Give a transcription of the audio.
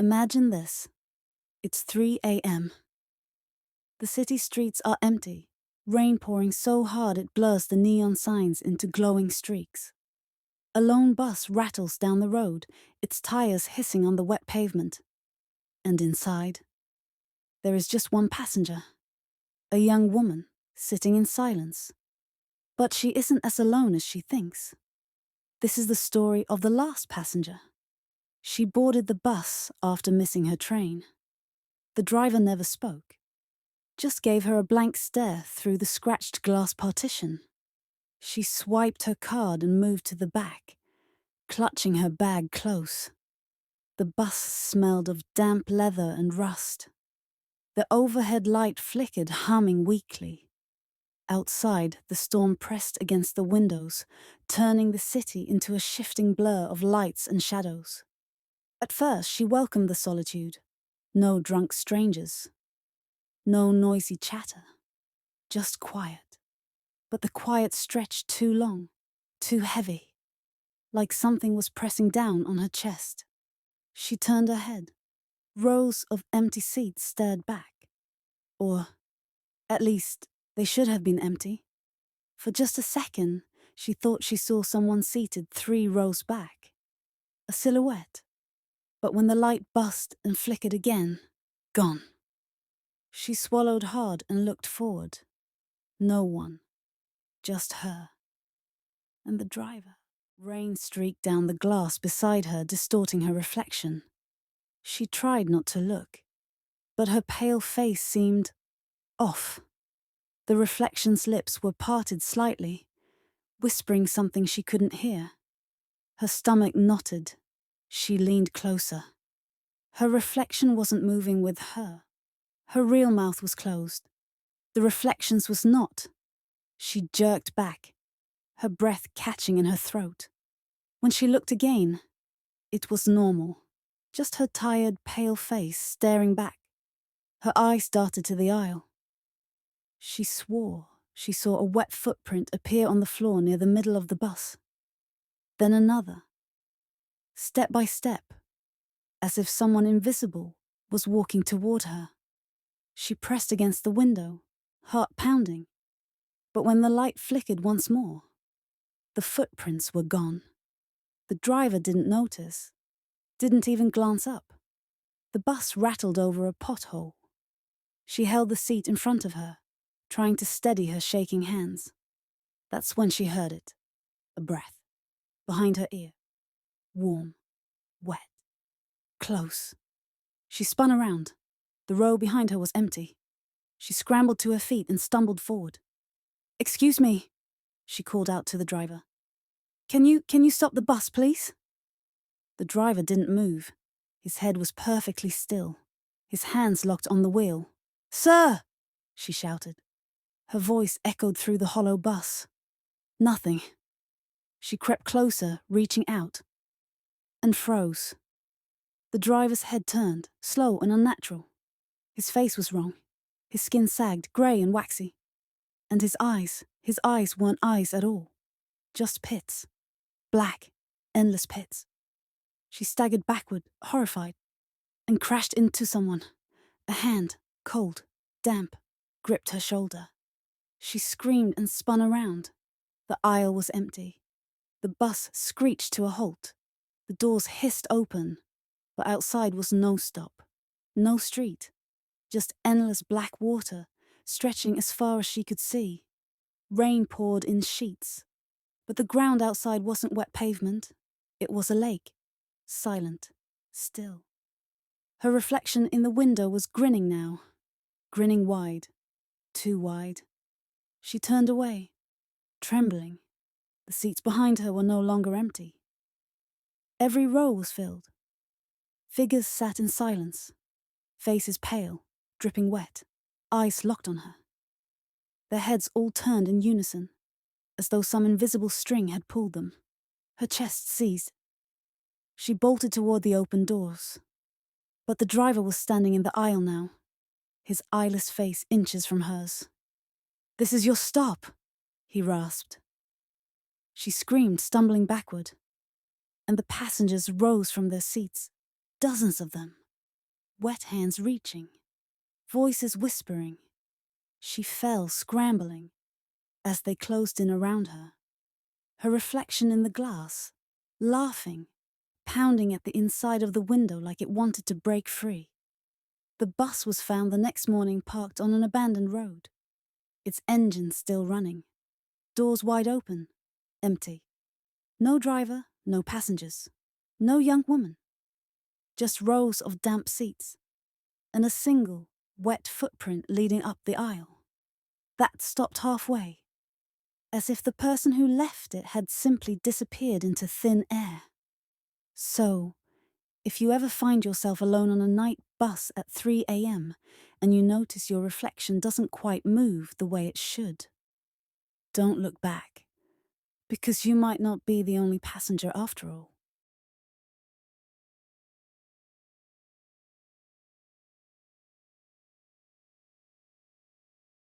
Imagine this. It's 3 a.m. The city streets are empty, rain pouring so hard it blurs the neon signs into glowing streaks. A lone bus rattles down the road, its tires hissing on the wet pavement. And inside, there is just one passenger, a young woman, sitting in silence. But she isn't as alone as she thinks. This is the story of the last passenger. She boarded the bus after missing her train. The driver never spoke, just gave her a blank stare through the scratched glass partition. She swiped her card and moved to the back, clutching her bag close. The bus smelled of damp leather and rust. The overhead light flickered, humming weakly. Outside, the storm pressed against the windows, turning the city into a shifting blur of lights and shadows. At first, she welcomed the solitude. No drunk strangers. No noisy chatter. Just quiet. But the quiet stretched too long, too heavy, like something was pressing down on her chest. She turned her head. Rows of empty seats stared back. Or, at least, they should have been empty. For just a second, she thought she saw someone seated 3 rows back. A silhouette. But when the light buzzed and flickered again, gone. She swallowed hard and looked forward. No one. Just her. And the driver. Rain streaked down the glass beside her, distorting her reflection. She tried not to look, but her pale face seemed off. The reflection's lips were parted slightly, whispering something she couldn't hear. Her stomach knotted. She leaned closer. Her reflection wasn't moving with her. Her real mouth was closed. The reflection's was not. She jerked back, her breath catching in her throat. When she looked again, it was normal. Just her tired, pale face staring back. Her eyes darted to the aisle. She swore she saw a wet footprint appear on the floor near the middle of the bus. Then another. Step by step, as if someone invisible was walking toward her. She pressed against the window, heart pounding. But when the light flickered once more, the footprints were gone. The driver didn't notice, didn't even glance up. The bus rattled over a pothole. She held the seat in front of her, trying to steady her shaking hands. That's when she heard it. A breath. Behind her ear. Warm. Wet. Close. She spun around. The row behind her was empty. She scrambled to her feet and stumbled forward. "Excuse me," she called out to the driver. Can you stop the bus, please?" The driver didn't move. His head was perfectly still, his hands locked on the wheel. "Sir!" she shouted. Her voice echoed through the hollow bus. Nothing. She crept closer, reaching out, and froze. The driver's head turned, slow and unnatural. His face was wrong. His skin sagged, grey and waxy. And his eyes weren't eyes at all. Just pits. Black, endless pits. She staggered backward, horrified, and crashed into someone. A hand, cold, damp, gripped her shoulder. She screamed and spun around. The aisle was empty. The bus screeched to a halt. The doors hissed open, but outside was no stop, no street, just endless black water, stretching as far as she could see. Rain poured in sheets, but the ground outside wasn't wet pavement. It was a lake, silent, still. Her reflection in the window was grinning now, grinning wide, too wide. She turned away, trembling. The seats behind her were no longer empty. Every row was filled. Figures sat in silence, faces pale, dripping wet, eyes locked on her. Their heads all turned in unison, as though some invisible string had pulled them. Her chest seized. She bolted toward the open doors. But the driver was standing in the aisle now, his eyeless face inches from hers. "This is your stop," he rasped. She screamed, stumbling backward, and the passengers rose from their seats, dozens of them, wet hands reaching, voices whispering. She fell scrambling as they closed in around her. Her reflection in the glass, laughing, pounding at the inside of the window like it wanted to break free. The bus was found the next morning parked on an abandoned road, its engine still running, doors wide open, empty. No driver, no passengers, no young woman. Just rows of damp seats, and a single, wet footprint leading up the aisle. That stopped halfway, as if the person who left it had simply disappeared into thin air. So, if you ever find yourself alone on a night bus at 3 a.m. and you notice your reflection doesn't quite move the way it should, don't look back, because you might not be the only passenger after all.